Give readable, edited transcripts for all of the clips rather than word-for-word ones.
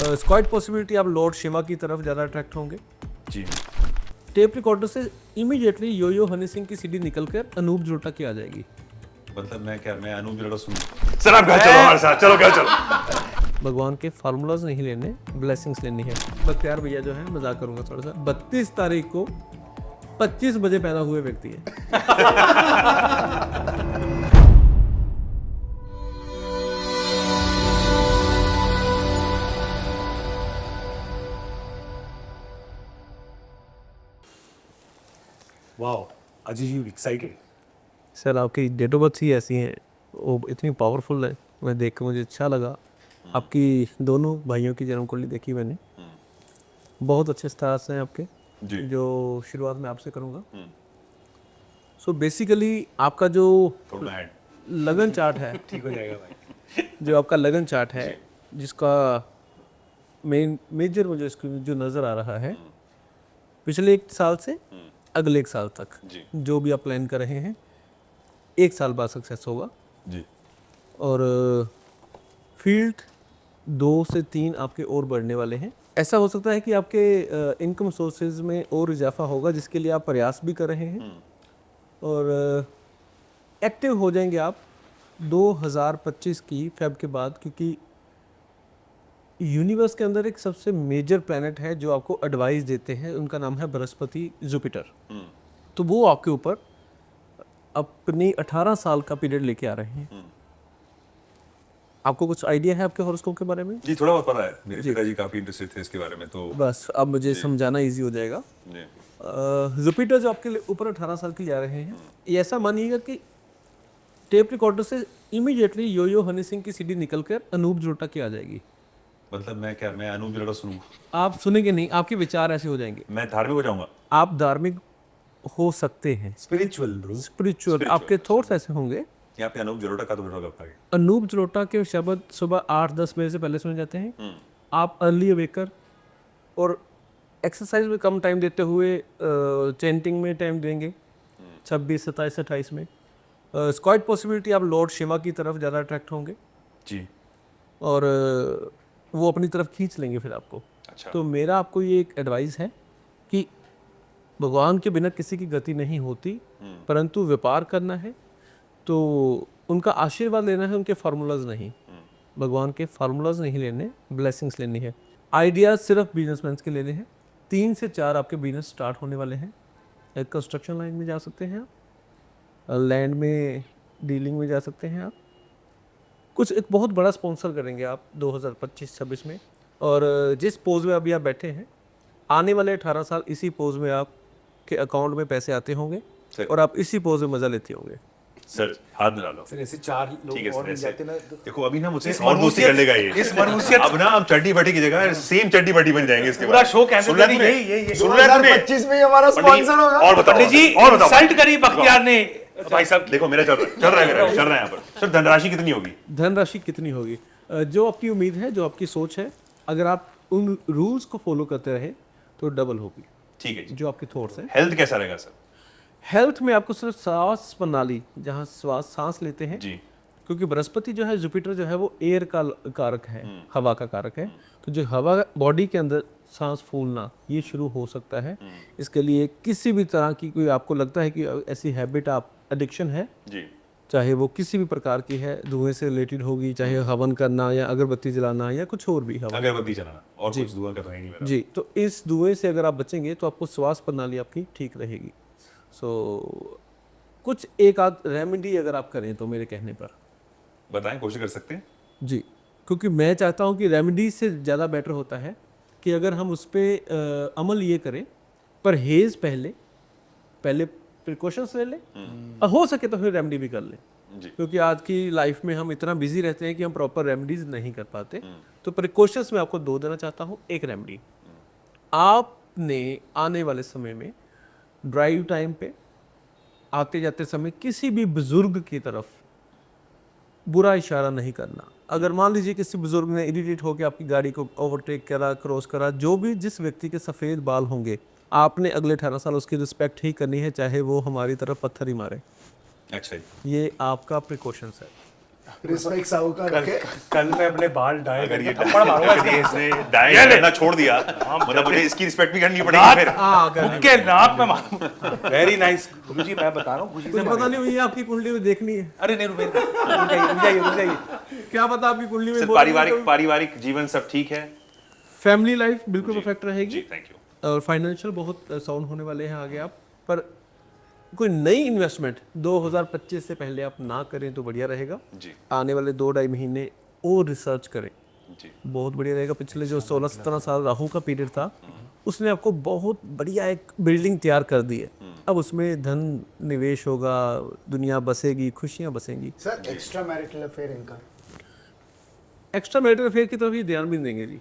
स्क्वाइट possibility आप Lord Shiva की तरफ ज़्यादा अट्रैक्ट होंगे। जी। टेप रिकॉर्डर से इमीडिएटली यो हनी सिंह की सीडी निकलकर अनूप जलोटा की आ जाएगी। मतलब मैं अनूप जलोटा सुन सर आप घर चलो हमारे साथ, चलो घर चलो। भगवान के फार्मूलाज नहीं लेने, ब्लेसिंग्स लेनी है। बख्तियार भैया जो है, मजाक करूंगा थोड़ा सा, 32 तारीख को 25 बजे पैदा हुए व्यक्ति है। वाओ, अजीब, यू एक्साइटेड। सर आपकी डेट ऑफ बर्थ ही ऐसी है, वो इतनी पावरफुल है, मैं देख कर मुझे अच्छा लगा। आपकी दोनों भाइयों की जन्म कुंडली देखी मैंने, बहुत अच्छे स्टार्स हैं आपके जी। जो शुरुआत में आपसे करूँगा। सो बेसिकली आपका जो लगन चार्ट है, ठीक हो जाएगा भाई। जो आपका लगन चार्ट है, जिसका मेजर मुझे इसको जो नज़र आ रहा है पिछले 1 साल से अगले 1 साल तक, जी। जो भी आप प्लान कर रहे हैं 1 साल बाद सक्सेस होगा। जी। और फील्ड 2 से 3 आपके और बढ़ने वाले हैं। ऐसा हो सकता है कि आपके इनकम सोर्सेज में और इजाफा होगा, जिसके लिए आप प्रयास भी कर रहे हैं। और एक्टिव हो जाएंगे आप 2025 की फेब के बाद, क्योंकि यूनिवर्स के अंदर एक सबसे मेजर प्लैनेट है जो आपको एडवाइस देते हैं, उनका नाम है बृहस्पति जुपिटर। तो वो आपके ऊपर अपनी 18 साल का पीरियड लेके आ रहे हैं। आपको कुछ आइडिया है आपके हॉरोस्कोप के बारे में? जी, थोड़ा बहुत पता है, मेरे पिताजी काफी इंटरेस्टेड थे इसके बारे में, तो बस अब मुझे समझाना इजी हो जाएगा। जुपिटर जो आपके ऊपर 18 साल के लिए आ रहे हैं, ये ऐसा मानिएगा कि टेप रिकॉर्डर से इमीडिएटली यो हनी सिंह की सीडी निकलकर अनूप जलोटा की आ जाएगी। मतलब मैं अनूप जलोटा सुनूंगा? आप सुनेंगे नहीं, आपके विचार ऐसे हो जाएंगे, मैं धार्मिक हो जाऊंगा? आप धार्मिक हो सकते हैं, स्पिरिचुअल आपके थॉट्स ऐसे होंगे। यहाँ पे अनूप जलोटा का तो बिठा लगता है। अनूप जलोटा के शब्द सुबह 8-10 बजे से पहले सुने जाते हैं। आप अर्ली अवेकर और एक्सरसाइज में कम टाइम देते हुए चैंटिंग में टाइम देंगे 26, 27, 28 में। स्क्वाइट पॉसिबिलिटी आप लॉर्ड शिवा की तरफ ज़्यादा अट्रैक्ट होंगे जी। और वो अपनी तरफ खींच लेंगे फिर आपको। अच्छा। तो मेरा आपको ये एक एडवाइस है कि भगवान के बिना किसी की गति नहीं होती, परंतु व्यापार करना है तो उनका आशीर्वाद लेना है, उनके फार्मूलाज नहीं। भगवान के फार्मूलाज नहीं लेने, ब्लेसिंग्स लेनी है। आइडियाज सिर्फ बिजनेसमैन के लेने हैं। 3 से 4 आपके बिजनेस स्टार्ट होने वाले हैं। एक कंस्ट्रक्शन लाइन में जा सकते हैं आप, लैंड में डीलिंग में जा सकते हैं आप, कुछ एक बहुत बड़ा स्पॉन्सर करेंगे आप 2025-26 में। और जिस पोज में अभी आप बैठे हैं, आने वाले 18 साल इसी पोज में आपके अकाउंट में पैसे आते होंगे और आप इसी पोज में मजा लेते होंगे। सर हाथ मिला लो। फिर ऐसे 4 लोग और मिल जाते ना। देखो अभी ना मुझसे और दोस्ती कर लेगा ये। इस मनुष्य अब ना हम चड्डी बटी की जगह सेम चड्डी बटी बन जाएंगे इसके पूरा बाद। शो कैसे सुन रहा करी? तूने? यही सुन रहा तूने? 2025 में ही हमारा स्पॉन्सर होगा। और बताओ पंडित जी, और बताओ। इंसल्ट करी बख्तियार ने। भाई साहब देखो मेरा चल रहा है यहाँ पर। सर धनराशि कितनी होगी? धनराशि कितनी होगी? जो आपकी उम्मीद है, जो आपकी सोच है, अगर आप उन रूल्स को फॉलो करते रहे तो डबल होगी। ठीक है जी। जो आपके थॉट्स हैं। हेल्थ कैसा रहेगा सर? हेल्थ में आपको सिर्फ सांस प्रणाली, जहाँ सांस लेते हैं, जी। क्योंकि बृहस्पति जो है, जुपिटर जो है, वो एयर का कारक है, हवा का कारक है। तो जो हवा बॉडी के अंदर सांस फूलना ये शुरू हो सकता है। इसके लिए किसी भी तरह की कोई आपको लगता है कि ऐसी हैबिट, आप एडिक्शन है जी। चाहे वो किसी भी प्रकार की है, धुएं से रिलेटेड होगी, चाहे हवन करना या अगरबत्ती जलाना या कुछ और भी हवन। अगरबत्ती जलाना और कुछ दुआ का तो है नहीं मेरा। जी, तो इस धुएं से अगर आप बचेंगे तो आपको श्वास प्रणाली आपकी ठीक रहेगी। सो कुछ एक आध रेमेडी अगर आप करें तो मेरे कहने पर बताएं, कोशिश कर सकते हैं जी, क्योंकि मैं चाहता हूं कि रेमेडी से ज़्यादा बेटर होता है कि अगर हम उस पर अमल ये करें, परहेज पहले प्रिकॉशंस ले लें, और हो सके तो फिर रेमेडी भी कर लें। जी। क्योंकि आज की लाइफ में हम इतना बिजी रहते हैं कि हम प्रॉपर रेमेडीज नहीं कर पाते। तो प्रिकॉशंस में आपको 2 देना चाहता हूँ। एक रेमेडी, आपने आने वाले समय में ड्राइव टाइम पे आते जाते समय किसी भी बुजुर्ग की तरफ बुरा इशारा नहीं करना। अगर मान लीजिए किसी बुजुर्ग ने इरिटेट होकर आपकी गाड़ी को ओवरटेक करा, क्रॉस करा, जो भी जिस व्यक्ति के सफ़ेद बाल होंगे, आपने अगले 18 साल उसकी रिस्पेक्ट ही करनी है, चाहे वो हमारी तरफ पत्थर ही मारे। अच्छा जी। ये आपका प्रिकॉशंस है। रिस्पेक्ट साहूकार ओके कल मैं अपने बाल डाई अगर ये थप्पड़ मारूंगा अगर इसने डाई करना छोड़ दिया मतलब मुझे इसकी रिस्पेक्ट भी करनी पड़ेगी फिर के नाक में मारूं। वेरी नाइस गुरुजी, मैं बता रहा हूँ खुशी से कुछ पता नहीं हुई आपकी कुंडली में देखनी है, अरे नहीं रुक जाइए। क्या पता आपकी कुंडली में सर पारिवारिक जीवन सब ठीक है? फैमिली लाइफ बिल्कुल परफेक्ट रहेगी जी थैंक यू। और फाइनेंशियल बहुत साउंड होने वाले हैं आगे आप। पर कोई नई इन्वेस्टमेंट 2025 से पहले आप ना करें तो बढ़िया रहेगा। जी आने वाले 2-2.5 महीने और रिसर्च करें, जी बहुत बढ़िया रहेगा। पिछले जो 16-17 साल राहु का पीरियड था उसने आपको बहुत बढ़िया एक बिल्डिंग तैयार कर दी है। अब उसमें धन निवेश होगा, दुनिया बसेगी, खुशियाँ बसेंगी। सर एक्स्ट्रा मैरिटल अफेयर इनका एक्स्ट्रा मैरिटल अफेयर की तरफ ही ध्यान भी नहीं देंगे जी,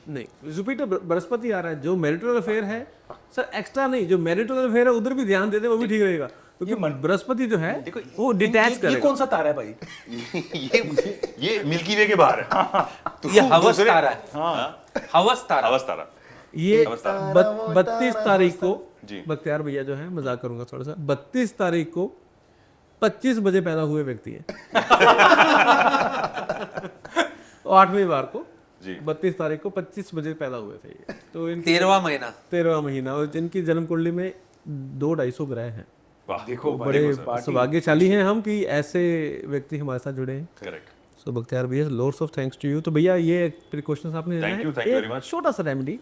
नहीं जुपिटर बृहस्पति आ रहा है, जो मैरिटल अफेयर है सर एक्स्ट्रा नहीं, जो मैरिटल अफेयर है उधर भी ध्यान दे दे वो भी ठीक रहेगा, क्योंकि बृहस्पति जो है वो डिटैच ये करेगा। कौन सा तारा है भाई? ये मिल्की वे के बाहर है। ये हवस तारा है। हवस तारा। हवस तारा। ये नमस्कार। 32 तारीख को जी। बख्तियार भैया जो है, मजाक करूंगा थोड़ा सा, 32 तारीख को 25 बजे पैदा हुए व्यक्ति है। 8वें बार को जी 32 तारीख को 25 बजे पैदा हुए थे ये। तो इनकी 13वां महीना। 13वां महीना, और जिनकी जन्म कुंडली में 200-250 ग्रह हैं। वाह देखो बड़े सौभाग्यशाली हैं हम कि ऐसे व्यक्ति हमारे साथ जुड़े हैं। करेक्ट। सो बख्तियार भैया, lots of thanks to you. तो भैया ये प्रिकॉशंस आपने लेना Thank you है। very एक much. छोटा सा remedy,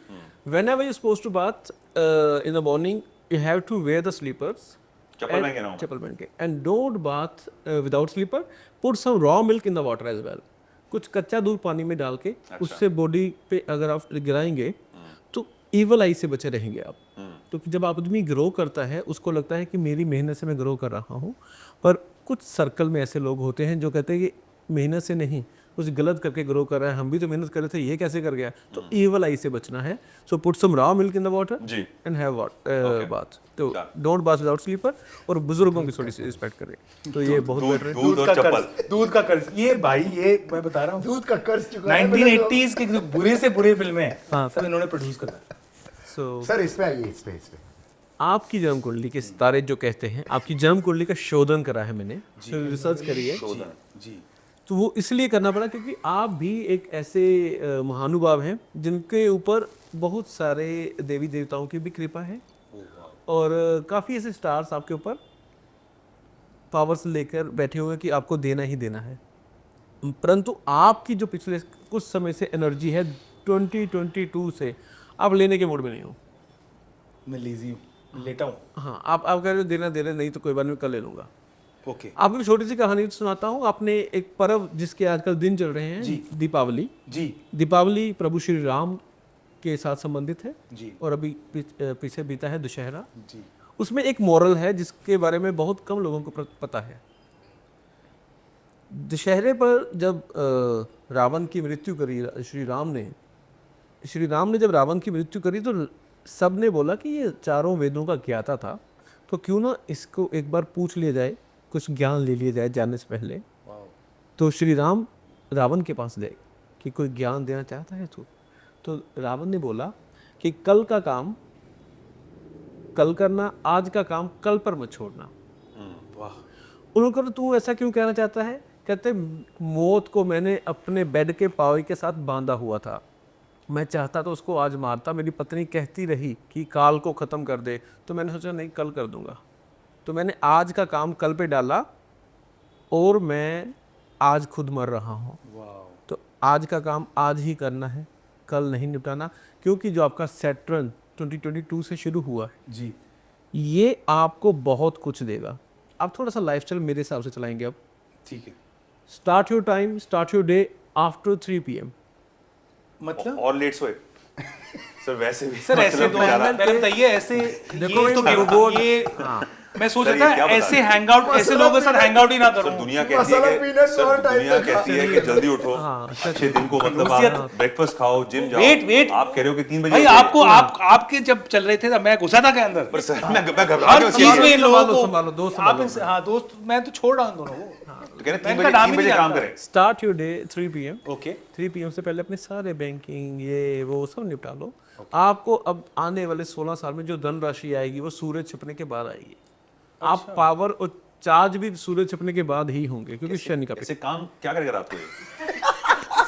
whenever you suppose to bath in the morning you have to wear the slippers, चप्पल पहन के ना हो। चप्पल पहन के, and don't bath without slipper, put some raw milk in the water as well. कुछ कच्चा दूध पानी में डाल के उससे बॉडी पे अगर आप गिराएंगे तो ईवल आई से बचे रहेंगे आप। तो जब आदमी ग्रो करता है उसको लगता है कि मेरी मेहनत से मैं ग्रो कर रहा हूँ, पर कुछ सर्कल में ऐसे लोग होते हैं जो कहते हैं कि मेहनत से नहीं, कुछ गलत करके ग्रो कर रहा है, हम भी तो मेहनत कर रहे थे, ये कैसे कर गया। तो ईवल आई से बचना है। So put some raw milk in the water जी एंड हैव बाथ। तो डोंट बाथ विदाउट स्लीपर, और बुजुर्गों की थोड़ी सी रिस्पेक्ट करें, तो ये बहुत बेटर है। दूध और चप्पल। दूध का कर्ज, ये भाई ये मैं बता रहा हूँ दूध का कर्ज चुका 1980s की जो बुरे से बुरे फिल्में हैं हाँ, सब इन्होंने प्रोड्यूस करा। सो सर इस पे आइए, इस पे आपकी जन्म कुंडली के सितारे जो कहते हैं, आपकी जन्म कुंडली का शोधन करा है मैंने, रिसर्च करी है। जी तो वो इसलिए करना पड़ा क्योंकि आप भी एक ऐसे महानुभाव हैं जिनके ऊपर बहुत सारे देवी देवताओं की भी कृपा है, और काफ़ी ऐसे स्टार्स आपके ऊपर पावर्स लेकर बैठे हुए हैं कि आपको देना ही देना है। परंतु आपकी जो पिछले कुछ समय से एनर्जी है 2022 से, आप लेने के मूड में नहीं हो। मैं लेजी हूँ, लेटा हूँ। हाँ, आप कह रहे हो देना दे रहे, नहीं तो कोई बात नहीं, कल ले लूँगा। ओके आपको छोटी सी कहानी सुनाता हूँ। आपने एक पर्व जिसके आजकल दिन चल रहे हैं, जी। दीपावली। जी दीपावली प्रभु श्री राम के साथ संबंधित है, जी और अभी पीछे बीता है दशहरा। जी उसमें एक मॉरल है जिसके बारे में बहुत कम लोगों को पता है। दशहरे पर जब रावण की मृत्यु करी श्री राम ने जब रावण की मृत्यु करी तो सब ने बोला कि ये चारों वेदों का ज्ञाता था, तो क्यों ना इसको एक बार पूछ लिया जाए, कुछ ज्ञान ले लिया जाए जानने से पहले। तो श्री राम रावण के पास गए कि कोई ज्ञान देना चाहता है तू। तो रावण ने बोला कि कल का काम कल करना, आज का काम कल पर मत छोड़ना। वाह। उन्होंने कहा तू ऐसा क्यों कहना चाहता है? कहते मौत को मैंने अपने बेड के पावे के साथ बांधा हुआ था, मैं चाहता तो उसको आज मारता, मेरी पत्नी कहती रही कि काल को ख़त्म कर दे, तो मैंने सोचा नहीं कल कर दूंगा। तो मैंने आज का काम कल पे डाला और मैं आज खुद मर रहा हूँ। तो आज का काम आज ही करना है, कल नहीं निपटाना, क्योंकि जो आपका सैटर्न 2022 से शुरू हुआ है जी ये आपको बहुत कुछ देगा। आप थोड़ा सा लाइफस्टाइल मेरे हिसाब से चलाएंगे। अब ठीक है। Start your time, start your day after 3 PM। मतलब और लेट सोए सर, वैसे भी सर ऐसे मतलब तो बेचारा- पहले बताइए ऐसे देखो ये तो भाई, बेवकूफ ये मैं सोच सर, रहा ये क्या था बता ऐसे रहे हैं? हैंगआउट ऐसे लोगों के साथ हैंगआउट ही ना सर करूं। दुनिया कहती मसाला है पीनट कि और सर टाइम दुनिया पे कहती है कि जल्दी उठो, हाँ, अच्छे दिन को मतलब खलूसियत। आप ब्रेकफास्ट खाओ, जिम जाओ। वेट आप कह रहे हो कि 3 बजे भाई उठो। आपको आपके जब चल रहे थे तब मैं घुसा था के अंदर। पर सर मैं घबरा हर गया उसके चीज लिए। में इन लोगों को संभालो, दोस्त आप संभालो। इनसे हाँ दोस्त मैं तो छोड़ रहा हूँ दोनों को। तो कह रहे 3 इनका नाम ही बजे नहीं काम आता। करें। Start your day 3 PM। Okay 3 PM से पहले अपने सारे बैंकिंग ये वो सब निपटा लो। आपको अब आने वाले 16 साल में जो धन राशि आएगी वो सूरज छिपने के बाद आएगी। आप पावर और चार्ज भी सूरज छिपने के बाद ही होंगे क्योंकि शनि का ऐसे काम क्या करेगा आपको ये?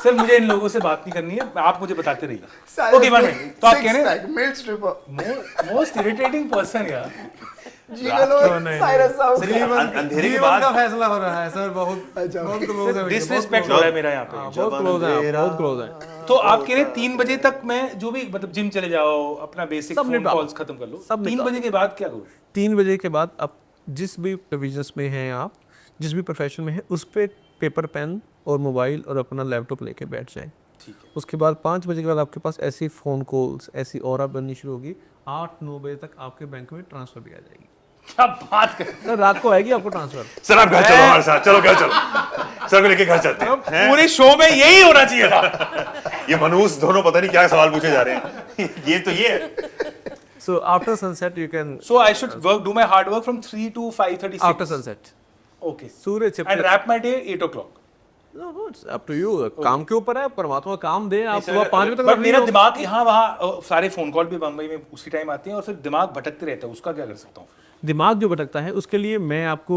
सर मुझे इन लोगों से बात नहीं करनी है, आप मुझे बताते रहिए। ओके वन मिनट, तो आप कह रहे हैं milk stripper most irritating person यार। जिगलो साइरस साउंड अंधेरे के जीवन बाद का फैसला हो रहा है सर, बहुत बहुत क्लोज है, डिसरिस्पेक्ट हो रहा है मेरा यहाँ पे। बहुत क्लोज है, बहुत क्लोज है। तो आप कह रहे हैं 3 बजे तक मैं जो भी मतलब जिम चले जाओ, अपना बेसिक सब फोन निपटा- कॉल्स खत्म कर लो, सब 3 निपटा- बजे के बाद क्या करूँ? 3 बजे के बाद आप जिस भी बिजनेस में हैं, आप जिस भी प्रोफेशन में हैं, उस पे पेपर पेन और मोबाइल और अपना लैपटॉप लेके बैठ जाएं। ठीक है। उसके बाद 5 बजे के बाद आपके पास ऐसी फ़ोन कॉल्स, ऐसी ऑरा बननी शुरू होगी। 8-9 बजे तक आपके बैंक में ट्रांसफ़र भी आ जाएगी। क्या बात कर सर रात को आएगी आपको ट्रांसफ़र। सर आप घर चलो हमारे साथ, चलो घर चलो, सर को लेके घर चलते हैं। पूरे शो में यही होना चाहिए था। ये मनुष दोनों पता नहीं क्या सवाल पूछे जा रहे हैं। ये तो ये है। So after sunset you can So I should do my hard work from 3 to 5:36. after sunset Okay. Surya And छिपने wrap my day 8 o'clock. No, it's up to you. काम के ऊपर है, परमात्मा काम दे। आप सुबह 5 बजे तक बट free मेरा हो। दिमाग यहाँ वहाँ सारे फोन कॉल भी बम्बई में उसी टाइम आते हैं और फिर दिमाग भटकते रहता है, उसका क्या कर सकता हूँ? दिमाग जो भटकता है उसके लिए मैं आपको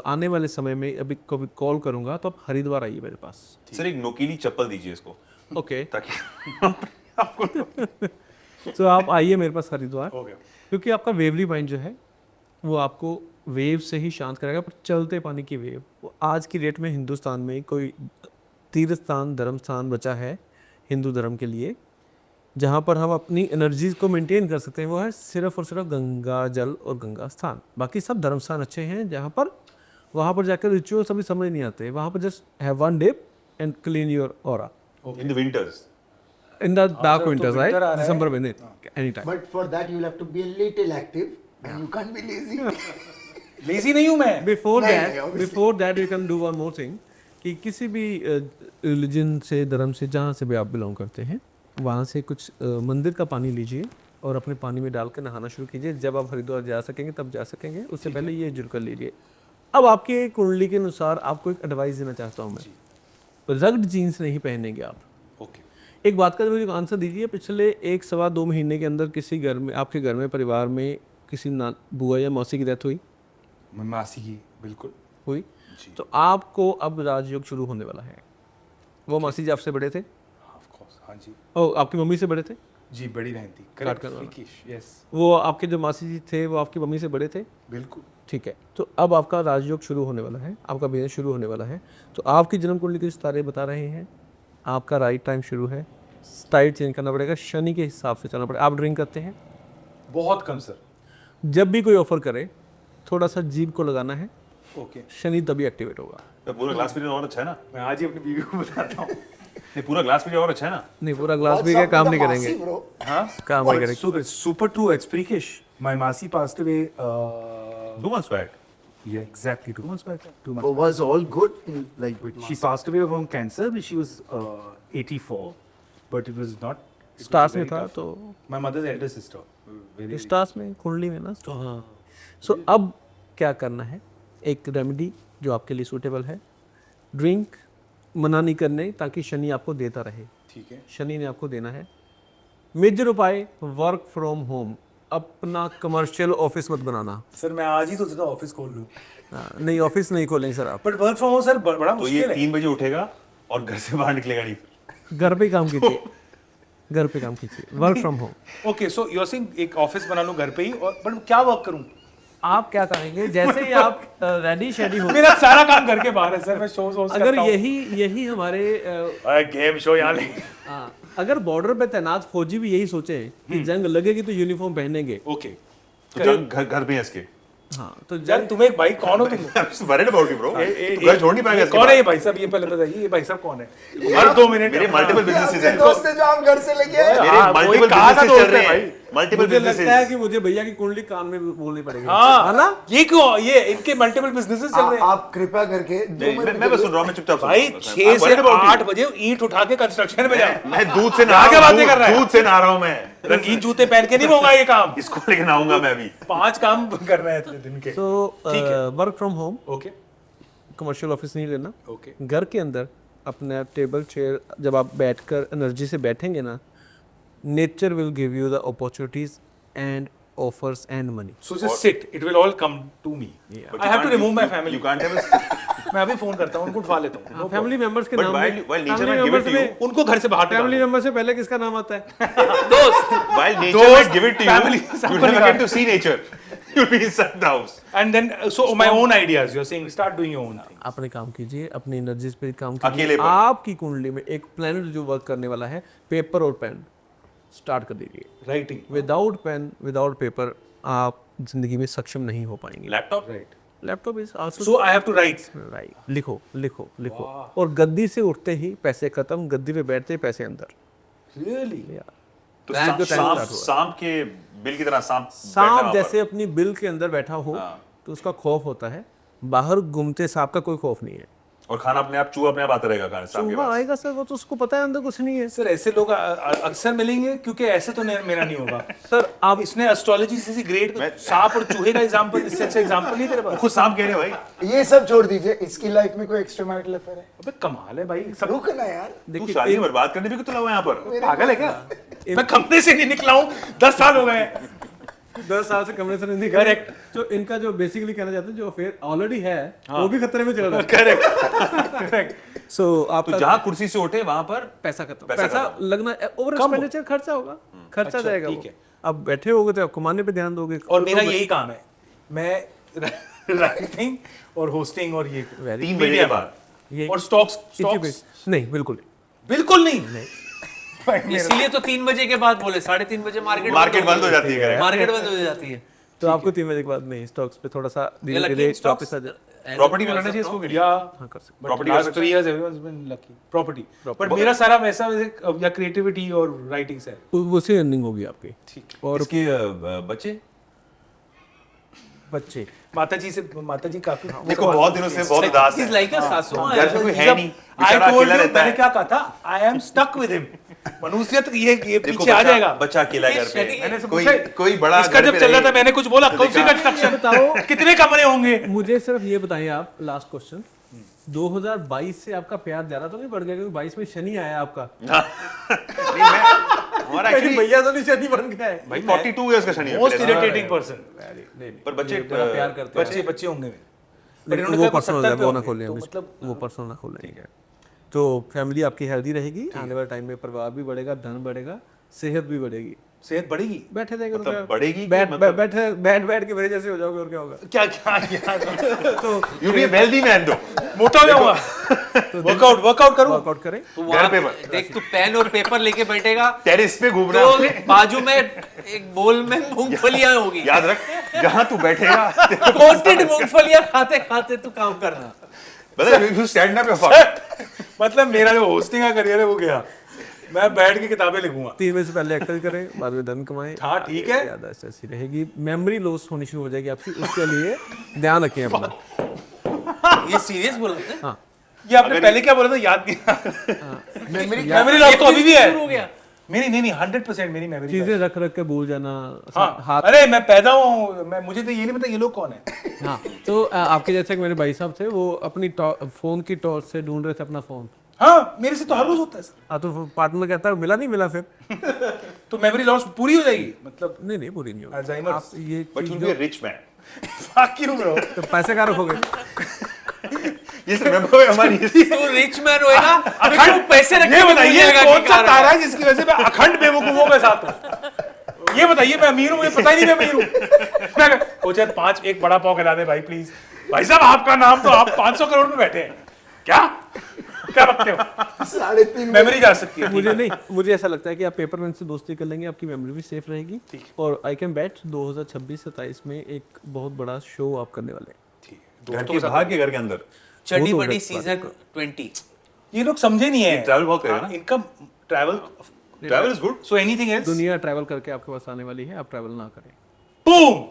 आने वाले समय में अभी कभी कॉल करूंगा तो आप हरिद्वार आइए मेरे पास। सर एक नोकीली चप्पल दीजिए इसको, ओके ताकि तो आप आइए मेरे पास हरिद्वार, हो गया। क्योंकि आपका वेवली माइंड जो है वो आपको वेव से ही शांत करेगा। पर चलते पानी की वेव, वो आज की डेट में हिंदुस्तान में कोई तीर्थ स्थान धर्म स्थान बचा है हिंदू धर्म के लिए जहाँ पर हम अपनी एनर्जीज को मेंटेन कर सकते हैं, वो है सिर्फ और सिर्फ गंगा जल और गंगा स्थान। बाकी सब धर्म स्थान अच्छे हैं जहाँ पर वहाँ पर जाकर रिचुअल सभी समझ नहीं आते। वहाँ पर just have one dip and clean your aura in the winters. In the dark तो विंटर्स, winter आ राइट? रहा है। दिसंबर में नहीं, any time. But for that you'll have to be a little active and you can't be lazy. Lazy नहीं हूँ मैं। बिफोर नहीं, दैट नहीं, obviously. Before that you can do one more thing कि किसी भी रिलीजन से, धर्म से, जहाँ से भी आप बिलोंग करते हैं, वहाँ से कुछ मंदिर का पानी लीजिए और अपने पानी में डाल के नहाना शुरू कीजिए। जब आप हरिद्वार जा सकेंगे तब जा सकेंगे, उससे पहले ये जरूर कर लीजिए। अब आपके कुंडली के अनुसार आपको एक एडवाइस देना चाहता हूँ मैं। रग्ड जीन्स नहीं पहनेंगे आप। ओके। एक बात का मुझे आंसर दीजिए, पिछले 1-2 महीने के अंदर किसी घर में, आपके घर में, परिवार में किसी बुआ या मौसी की डेथ हुई? मासी की बिल्कुल हुई। तो आपको अब राजयोग शुरू होने वाला है। वो मासी जी आपसे बड़े थे? Of course. हाँ जी। ओ, आपकी मम्मी से बड़े थे? जी बड़ी बहन थी। काट कर वाला। यस वो आपके जो मासी जी थे वो आपकी मम्मी से बड़े थे? बिल्कुल। ठीक है। तो अब आपका राजयोग शुरू होने वाला है, आपका बिजनेस शुरू होने वाला है। तो आपकी जन्म कुंडली के सितारे बता रहे हैं आपका राइट टाइम शुरू है। स्टाइल चेंज करना पड़ेगा, शनि के हिसाब से चलना पड़ेगा। आप ड्रिंक करते हैं? बहुत कम सर। जब भी कोई ऑफर करे थोड़ा सा जीभ को लगाना है, ओके। शनि तभी एक्टिवेट होगा। तो पूरा ग्लास पी और अच्छा है ना? मैं आज ही अपनी बीवी को बताता हूँ। नहीं पूरा ग्लास पी और अच्छा है ना? नहीं, पूरा ग्लास भी क्या काम नहीं करेंगे, Bro. हाँ काम नहीं करेंगे। super true, it's freakish. My Masi passed away 2 months back. yeah, exactly 2 months back. 2 months. But was all good like with She passed away from cancer when she was 84, but it was not. it was stars में very था tough. तो My mother's elder sister. Very. Stars में, कुंडली में ना। तो हाँ, सो अब क्या करना है, एक रेमेडी जो आपके लिए सूटेबल है। ड्रिंक मना नहीं करने, ताकि शनि आपको देता रहे। ठीक है। शनि ने आपको देना है। मेजर उपाय, वर्क फ्रॉम होम। अपना कमर्शियल ऑफिस मत बनाना। सर मैं आज ही तो सोचा ऑफिस खोल लूँ। नहीं, ऑफिस नहीं खोलेंगे सर आप। But work from home sir बड़ा तो ये मुश्किल है। 3 बजे उठेगा और घर से बाहर निकलेगा नहीं। घर पे काम कीजिए, घर पे काम कीजिए, work from home. Okay, so you are saying एक ऑफिस बना लूँ घर पे ही, और बट क्या वर्क करूँ? आप क्या करेंगे, जैसे ही आप रेडी शेडी हो, मेरा सारा काम घर के बाहर है सर। मैं शो अगर यही हमारे गेम शो यहाँ ले। हाँ, अगर बॉर्डर पे तैनात फौजी भी यही सोचे कि जंग लगेगी तो यूनिफॉर्म पहनेंगे। ओके। तो चल घर पे इसके। हाँ, तो जब तुम्हें एक भाई कौन हो तुम? Worried about you bro. तू घर छोड़ नहीं पाएगा इसके कौन है ये बाद। भाई साहब? ये पहले बताइए, ये भाई साहब कौन है? हर 2 मिनट मेरे मल्टीपल बिजनेसेस हैं। दोस्त से जो हम घर से लेके आए मेरे हाँ, मल्टीपल वही कहा था बिजनेसेस दोस्त चल रहे है हैं। मल्टीपल मुझे लगता है बिजनेसेस। कि मुझे भैया की कुंडली कान में बोलनी पड़ेगी। हाँ है ना? ये क्यों? ये इनके मल्टीपल बिजनेसेस चल रहे हैं। आप कृपया करके मैं बस सुन रहा हूँ, मैं चुपचाप सुन भाई रहा हूँ। 6 I'm से worried about you. 8 बजे ईंट उठा के कंस्ट्रक्शन में जा। मैं दूध से नहा क्या रहा बातें कर रहा हूँ, है? दूध से नहा रहा हूँ मैं। रंगीन जूते पहन के नहीं होगा ये काम। इसको लेके नहाऊंगा मैं अभी। 5 काम कर रहे हैं दिन के। तो work from home, okay commercial office नहीं लेना। ओके। घर के अंदर अपना टेबल चेयर, जब आप बैठकर एनर्जी से बैठेंगे ना, nature will give you the opportunities and offers and money. So just sit. It will all come to me. But I you have to can't- remove my you- family. You can't have a... मैं अभी phone करता हूँ उनको उठवा लेता हूँ. Family members के But नाम while- में- while nature family might give it members to you, में- उनको घर से बाहर फैमिली निकालो. मेंबर से पहले किसका नाम आता है? While nature Dost, might give it to you, family, you'll सबको never निकाल. get to see nature. You'll be inside the house. And then so my own ideas. You're saying start doing your own thing. अपने काम कीजिए, अपनी energies पे काम अकेले कीजिए. पर. आपकी कुंडली में एक प्लैनेट जो वर्क करने वाला है, पेपर और पेन स्टार्ट कर दीजिए. Writing. Without pen without paper आप जिंदगी में सक्षम नहीं हो पाएंगे. Laptop? Right. Laptop is also So I have to write. Right. लिखो लिखो लिखो. और गद्दी से उठते ही पैसे खत्म, गद्दी पे बैठते ही पैसे अंदर. Really? तो Bank का time start हुआ. सांप के बिल की तरह सांप बैठा है सांप वहाँ पर. जैसे अपनी बिल के अंदर बैठा हो तो उसका खौफ होता है. बाहर घूमते सांप का कोई खौफ नहीं है. और खाना अपने आप, चूहा अपने आप आता रहेगा खाने सांप के सुबह पास. आएगा सर, वो तो उसको पता है अंदर कुछ नहीं है. सर ऐसे लोग अक्सर मिलेंगे क्योंकि ऐसे तो मेरा नहीं होगा. सर आप इसने एस्ट्रोलॉजी जैसी ग्रेट सांप और चूहे का एग्जांपल इससे अच्छा एग्जांपल नहीं तेरे पास. खुद सांप कह रहे हैं भाई. ये सब छोड़ दीजिए, इसकी लाइफ में कोई एक्स्ट्रा मैरिटल अफेयर है? अबे कमाल है भाई. सब रुक ना यार. तू शादी बर्बाद करने पे क्यों तुला हुआ यहाँ पर? पागल है क्या? मैं कमरे से नहीं निकला हूँ 10 साल हो गए हैं. 10 साल से कमरे से नहीं निकले. Correct. जो इनका जो बेसिकली कहना चाहते हैं, जो अफेयर ऑलरेडी है वो भी खतरे में चल रहा है. करेक्ट. सो आप तो जहाँ कुर्सी से उठे वहां पर पैसा खत्म. पैसा पैसा खत्म. लगना ओवर कम हो. एक्सपेंडिचर खर्चा होगा. खर्चा अच्छा, जाएगा. ठीक वो. है. अब बैठे होगे तो आप कमाने पे ध्यान दोगे. और मेरा यही काम है. मैं राइटिंग और होस्टिंग और ये 3 बजे के बाद. ये और स्टॉक्स नहीं बिल्कुल बिल्कुल नहीं. इसीलिए तो 3 बजे के बाद बोले, 3:30 बजे मार्केट बंद हो जाती है. मार्केट बंद हो जाती है. तो आपको 3 बजे के बाद नहीं, स्टॉक्स पे थोड़ा सा धीरे lucky धीरे stocks? वापस आ जाए. प्रॉपर्टी में रहना चाहिए इसको. या हाँ कर सकते. Property लास्ट कर सकते 3 years everyone's been lucky. Property. But मेरा सारा वैसा या क्रिएटिविटी और राइटिंग से है. वो से अर्निंग होगी आपकी. ठीक. और इसके बच्चे बच्चे माता जी काफी देखो बहुत दिनों से बहुत उदास He's है. like a सासू माँ. घर पे कोई है नहीं. आई बेचारा टोल्ड अकेला यू, रहता मैंने है. क्या कहा था? I am stuck with him. मनुष्यत ये देखो पीछे आ जाएगा. बच्चा अकेला है घर पे. मैंने से कोई पूछा कोई बड़ा इसका घर जब पे चल रहा रहे. था मैंने कुछ बोला कौन सी कंस्ट्रक्शन बताओ. कितने कमरे होंगे? मुझे सिर्फ ये बताइए आप, लास्ट क्वेश्चन, 2022 से आपका प्यार ज्यादा तो नहीं बढ़ गया क्योंकि 22 में शनि आया आपका? नहीं, हमारा मेरी actually भैया तो नहीं शनि बन गया है. भाई 42 इयर्स का शनि है. Most irritating person. पर बच्चे प्यार करते हैं. बच्चे होंगे. लेकिन वो पर्सनल है, वो ना खोलें. मतलब वो पर्सनल ना खोलें. तो फैमिली आपकी हेल्दी रहेगी. आने वाले टाइम में परिवार भी बढ़ेगा, धन बढ़ेगा, सेहत भी बढ़ेगी. सेहत बढ़ेगी. बैठे रहेंगे तो मतलब क्या? बढ़ेगी कि बैठ मतलब- बैठ के मेरे जैसे हो जाओगे और क्या होगा. क्या यार तो यू बी हेल्दी मैन दो. मोटा हो जाऊंगा. वर्कआउट करूं. वर्कआउट करें. तो घर वहाँ पे देख तू पेन और पेपर लेके बैठेगा टेरेस पे घूमना. तो बाजू में एक बोल में मूंगफलियां होगी. याद रख जहाँ तू बैठेगा. कोटेड मूंगफलियां खाते खाते तू काम करना. मतलब you stand up your fuck. मतलब मेरा जो होस्टिंग का करियर है वो गया. मैं बैठ के किताबें लिखूंगा. 3 बजे से पहले एक्टिंग करें, बाद में धन कमाएं. हाँ ठीक है. याददाश्त ऐसी रहेगी. मेमोरी लॉस होनी शुरू हो जाएगी आपकी. उसके लिए ध्यान रखें अपना. ये सीरियस बोलते हैं. हाँ. ये आपने पहले क्या बोला था याद नहीं. मेमोरी लॉस तो अभी भी है. शुरू हो गया. मेरी नहीं 100% मेरी मेमोरी. चीजें रख रख के भूल जाना. हाँ. हाथ. अरे मैं पैदा हूँ. मुझे तो ये नहीं पता ये लोग कौन है. हाँ. तो आपके जैसे एक मेरे भाई साहब थे, वो अपनी फोन की टॉर्च से ढूंढ रहे थे अपना फोन. हाँ मेरे से तो हर रोज होता है सर. हाँ. तो पार्टनर कहता है मिला नहीं मिला फिर. तो मेमोरी लॉस पूरी हो जाएगी मतलब. नहीं पूरी नहीं होगी. Alzheimer's. आप ये but you cheese be a rich man. fuck you bro. तो पैसे कहाँ रखोगे? ये रिमेंबर हमारी तू रिच मैन होएगा. अखंड पैसे रख ये बताइए कौन सा तारा है जिसकी वजह से मैं अखंड बेवकूफों के साथ हूँ. ये बताइए मैं अमीर हूँ, मुझे पता ही नहीं मैं अमीर हूँ. कोचर 5 एक बड़ा पाव खिला दे भाई प्लीज. भाई साहब आपका नाम तो आप 500 करोड़ में बैठे हैं क्या रखते हो? 3.5 मेमोरी जा सकती है. मुझे नहीं, मुझे ऐसा लगता है कि आप पेपर पेन से दोस्ती कर लेंगे, आपकी मेमोरी भी सेफ रहेगी. और आई कैन बैट 2026-27 में एक बहुत बड़ा शो आप करने वाले हैं. घर के बाहर के घर के अंदर. चड्डी वो तो बड़ी गलत सीजन 20. ये लोग समझे नहीं है. ट्रैवल बहुत करेगा ना. इनका travel travel is good. So anything else. दुनिया ट्रैवल करके आपके पास आने वाली है, आप ट्रैवल ना करें. बूम.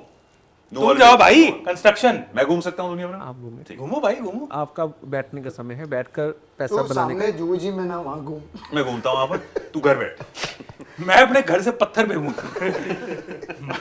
तुम जाओ भाई कंस्ट्रक्शन. मैं घूम सकता हूँ दुनिया में. आप घूमें. घूमो भाई घूमो. आपका बैठने का समय है, बैठकर पैसा तो बनाने का. सामने जो जी मैं ना वहाँ घूम. मैं घूमता हूँ वहाँ पर. तू घर बैठ. मैं अपने घर से पत्थर पे हूँ.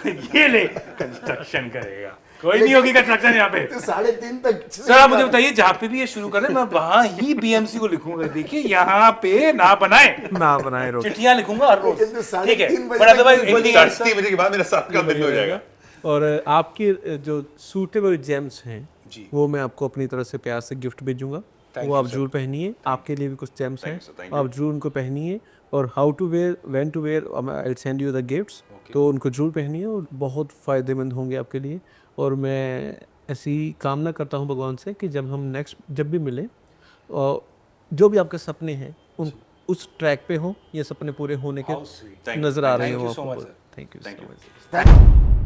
ये ले कंस्ट्रक्शन करेगा. कोई नहीं होगी कंस्ट्रक्शन यहाँ पे। तो 3.5 तक सर आप मुझे बताइए जहाँ पे भी ये शुरू करें मैं वहां ही बीएमसी को लिखूंगा, देखिए यहाँ पे ना बनाए, ना बनाए रोड। चिट्ठियां लिखूंगा हर रोज, लेकिन तो साढ़े ठीक है। 3 बजे बट तक अदरवाइज नहीं एंडिंग 3 बजे के बाद मेरा 7 का दिन हो जाएगा। और आपकी जो सूटेबल जेम्स हैं जी। वो मैं आपको अपनी तरफ से प्यार से गिफ्ट भेजूंगा, वो आप जरूर पहनिए। आपके लिए भी कुछ जेम्स हैं, sir, thank आप जरूर उनको पहनिए। और how to wear, when to wear, I will send you the gifts, तो उनको जरूर पहनिए और बहुत फ़ायदेमंद होंगे आपके लिए। और मैं ऐसी कामना करता हूँ भगवान से कि जब हम नेक्स्ट जब भी मिलें, और जो भी आपके सपने हैं उन उस ट्रैक पे हों, ये सपने पूरे होने के How sweet. Thank you. नज़र आ रहे Thank हो you so आपको। much, sir. Thank you Thank so you. Much. Thank